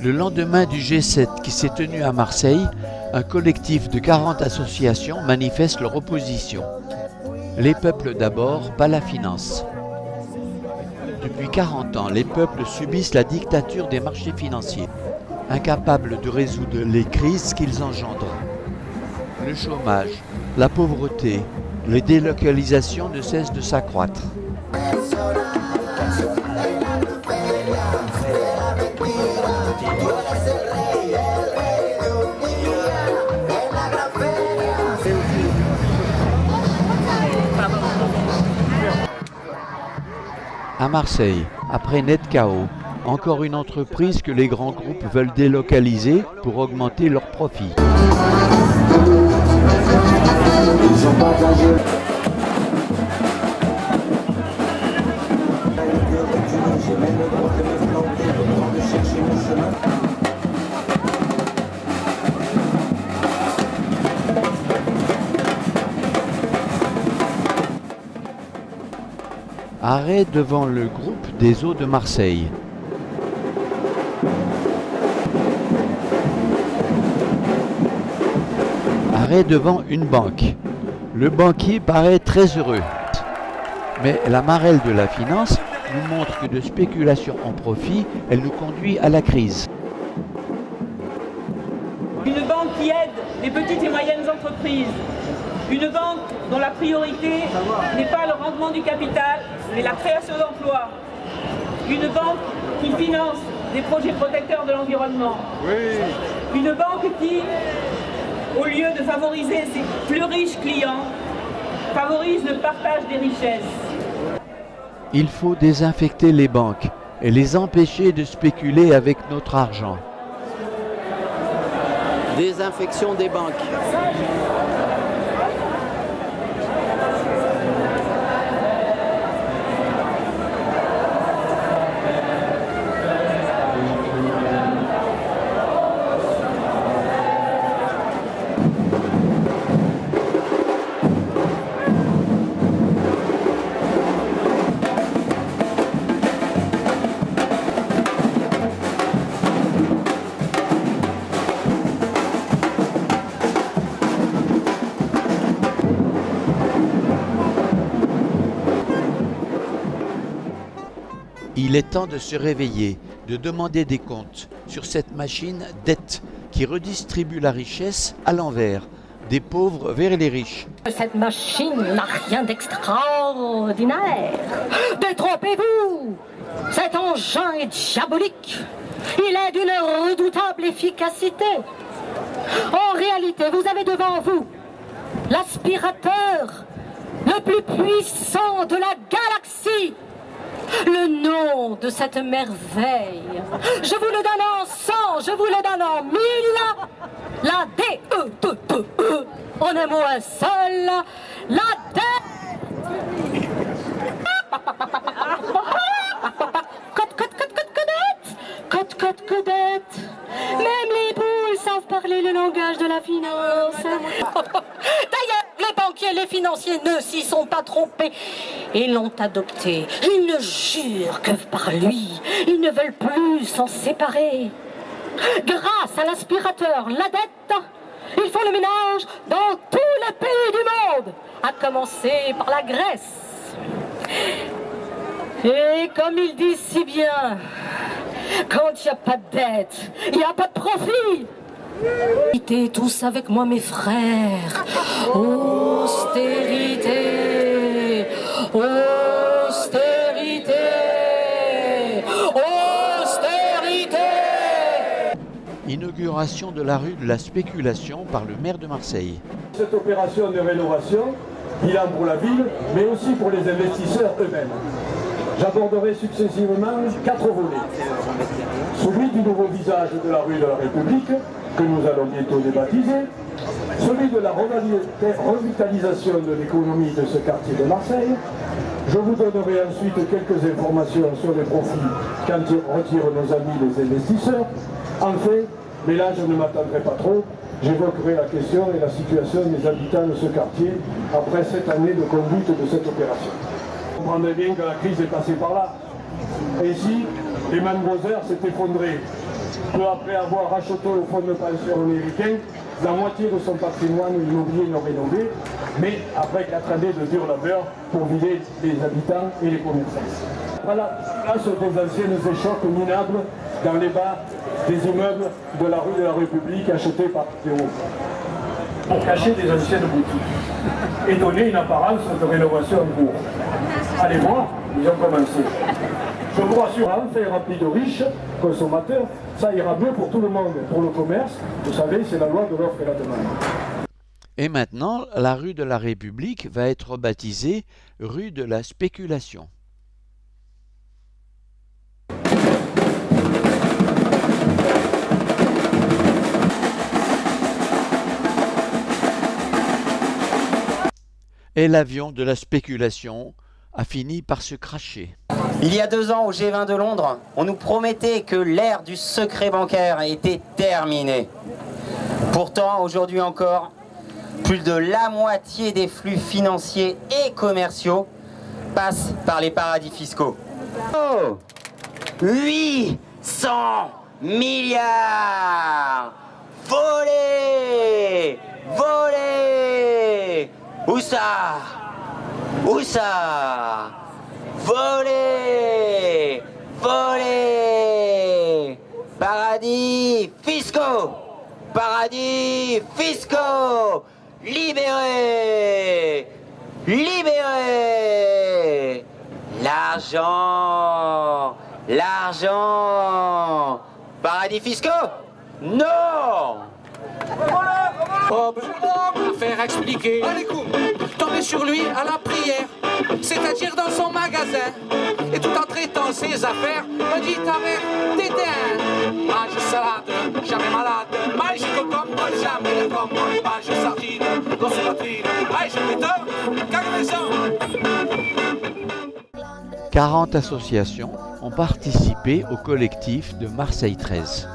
Le lendemain du G7 qui s'est tenu à Marseille, un collectif de 40 associations manifeste leur opposition. Les peuples d'abord, pas la finance. Depuis 40 ans, les peuples subissent la dictature des marchés financiers, incapables de résoudre les crises qu'ils engendrent. Le chômage, la pauvreté, les délocalisations ne cessent de s'accroître. À Marseille, après Netcao, encore une entreprise que les grands groupes veulent délocaliser pour augmenter leurs profits. Arrêt devant le groupe des eaux de Marseille. Arrêt devant une banque. Le banquier paraît très heureux. Mais la marelle de la finance nous montre que de spéculation en profit, elle nous conduit à la crise. Une banque qui aide les petites et moyennes entreprises. Une banque dont la priorité n'est pas le rendement du capital, mais la création d'emplois. Une banque qui finance des projets protecteurs de l'environnement. Oui. Une banque qui, au lieu de favoriser ses plus riches clients, favorise le partage des richesses. Il faut désinfecter les banques et les empêcher de spéculer avec notre argent. Désinfection des banques. Il est temps de se réveiller, de demander des comptes sur cette machine dette qui redistribue la richesse à l'envers, des pauvres vers les riches. Cette machine n'a rien d'extraordinaire. Détrompez-vous! Cet engin est diabolique. Il est d'une redoutable efficacité. En réalité, vous avez devant vous l'aspirateur le plus puissant de la galaxie. Le nom de cette merveille, je vous le donne en 100, je vous le donne en 1000, la D-E-T-T-E, en un mot un seul, la dette. Code. Même les poules savent parler le langage de la finance. D'ailleurs, les banquiers et les financiers ne s'y sont pas trompés et l'ont adopté. Ils ne jurent que par lui. Ils ne veulent plus s'en séparer. Grâce à l'aspirateur, la dette, ils font le ménage dans tous les pays du monde, à commencer par la Grèce. Et comme ils disent si bien, quand il n'y a pas de dette, il n'y a pas de profit. Austérité, tous avec moi mes frères. Austérité, austérité, austérité. Inauguration de la rue de la spéculation par le maire de Marseille. Cette opération de rénovation, bilan pour la ville, mais aussi pour les investisseurs eux-mêmes. J'aborderai successivement 4 volets. Celui du nouveau visage de la rue de la République, que nous allons bientôt débaptiser. Celui de la revitalisation de l'économie de ce quartier de Marseille. Je vous donnerai ensuite quelques informations sur les profits qu'en retirent nos amis les investisseurs. Enfin, mais là je ne m'attendrai pas trop, j'évoquerai la question et la situation des habitants de ce quartier après 7 années de conduite de cette opération. Vous comprendrez bien que la crise est passée par là. Ainsi, Lehman Brothers s'est effondré. peu après avoir racheté au fonds de pension américain la moitié de son patrimoine immobilier non rénové, mais après 4 années de dur labeur pour vider les habitants et les commerçants. Voilà, là sont des anciennes échoppes minables dans les bas des immeubles de la rue de la République achetés par Théo, pour cacher des anciennes boutiques et donner une apparence de rénovation en cours. Allez voir, ils ont commencé. Je vous rassure, enfin rempli de riches consommateurs, ça ira mieux pour tout le monde, pour le commerce. Vous savez, c'est la loi de l'offre et la demande. Et maintenant, la rue de la République va être baptisée rue de la spéculation. Et l'avion de la spéculation a fini par se cracher. Il y a 2 ans, au G20 de Londres, on nous promettait que l'ère du secret bancaire était terminée. Pourtant, aujourd'hui encore, plus de la moitié des flux financiers et commerciaux passent par les paradis fiscaux. Oh, 800 milliards volés, volés. Où ça? Où ça? Volés, volés. Paradis fiscaux, paradis fiscaux. Libérez, libérez. L'argent, l'argent. Paradis fiscaux? Non. Faire expliquer. Allez, tomber sur lui à la prière, c'est-à-dire dans son magasin, et tout en traitant ses affaires, me dit ta mère, t'éteins. Mange salade, jamais malade, mange cocombe, jamais de pomme, mange sardine, grosse poitrine, mange pétard, cargaison. 40 associations ont participé au collectif de Marseille 13.